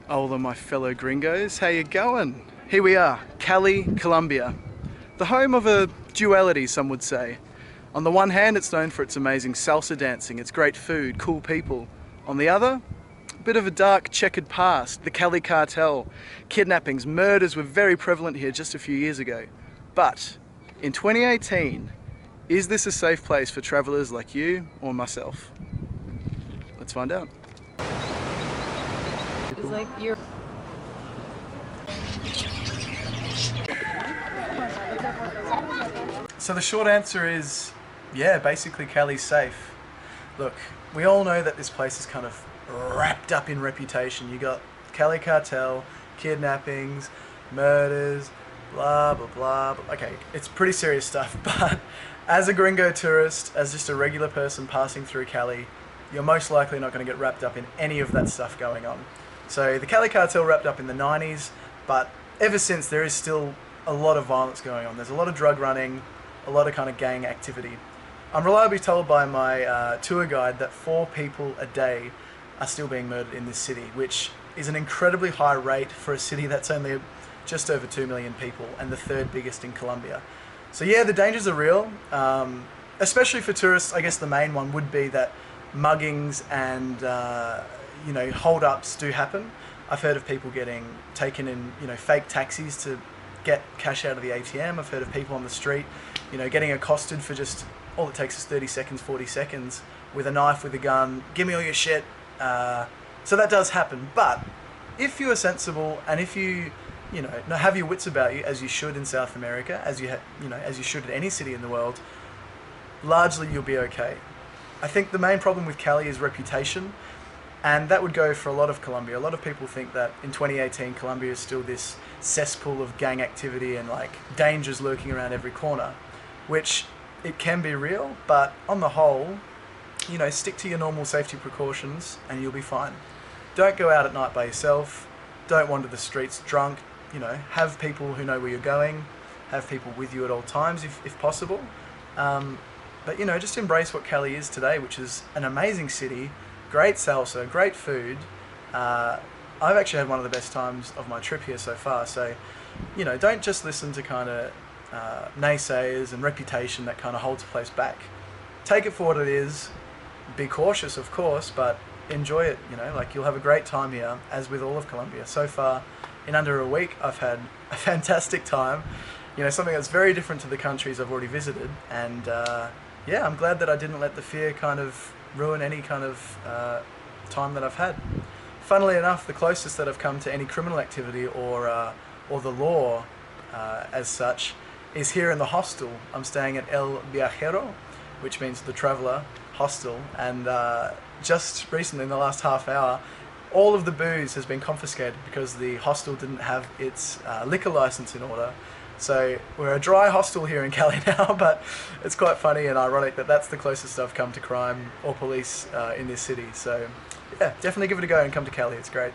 All of my fellow gringos, how you going? Here we are, Cali, Colombia. The home of a duality, some would say. On the one hand, it's known for its amazing salsa dancing, its great food, cool people. On the other, a bit of a dark, checkered past. The Cali cartel, kidnappings, murders were very prevalent here just a few years ago. But in 2018, is this a safe place for travelers like you or myself? Let's find out. It's like you're. So the short answer is, yeah, basically Cali's safe. Look, we all know that this place is kind of wrapped up in reputation. You got Cali cartel, kidnappings, murders, blah, blah, blah. Okay, it's pretty serious stuff, but as a gringo tourist, as just a regular person passing through Cali, you're most likely not going to get wrapped up in any of that stuff going on. So the Cali cartel wrapped up in the 90s, but ever since there is still a lot of violence going on. There's a lot of drug running, a lot of kind of gang activity. I'm reliably told by my tour guide that 4 people a day are still being murdered in this city, which is an incredibly high rate for a city that's only just over 2 million people and the 3rd biggest in Colombia. So yeah, the dangers are real, especially for tourists. I guess the main one would be that muggings and hold-ups do happen. I've heard of people getting taken in fake taxis to get cash out of the ATM. I've heard of people on the street getting accosted for just all it takes is 30 seconds, 40 seconds with a knife, with a gun, give me all your shit. So that does happen, but if you are sensible and if you have your wits about you, as you should in South America, as you should in any city in the world, largely you'll be okay. I think the main problem with Cali is reputation, and that would go for a lot of Colombia. A lot of people think that in 2018 Colombia is still this cesspool of gang activity and like dangers lurking around every corner, which it can be real, but on the whole, stick to your normal safety precautions and you'll be fine. Don't go out at night by yourself, don't wander the streets drunk, have people who know where you're going, have people with you at all times if possible. But just embrace what Cali is today, which is an amazing city, great salsa, great food. I've actually had one of the best times of my trip here so far, so don't just listen to kind of naysayers and reputation that kind of holds a place back. Take it for what it is, be cautious of course, but enjoy it. You'll have a great time here, as with all of Colombia. So far, in under a week, I've had a fantastic time, something that's very different to the countries I've already visited, and yeah, I'm glad that I didn't let the fear kind of ruin any kind of time that I've had. Funnily enough, the closest that I've come to any criminal activity or the law as such is here in the hostel. I'm staying at El Viajero, which means the traveller hostel, and just recently in the last half hour, all of the booze has been confiscated because the hostel didn't have its liquor license in order. So we're a dry hostel here in Cali now, but it's quite funny and ironic that that's the closest I've come to crime or police in this city. So yeah, definitely give it a go and come to Cali, it's great.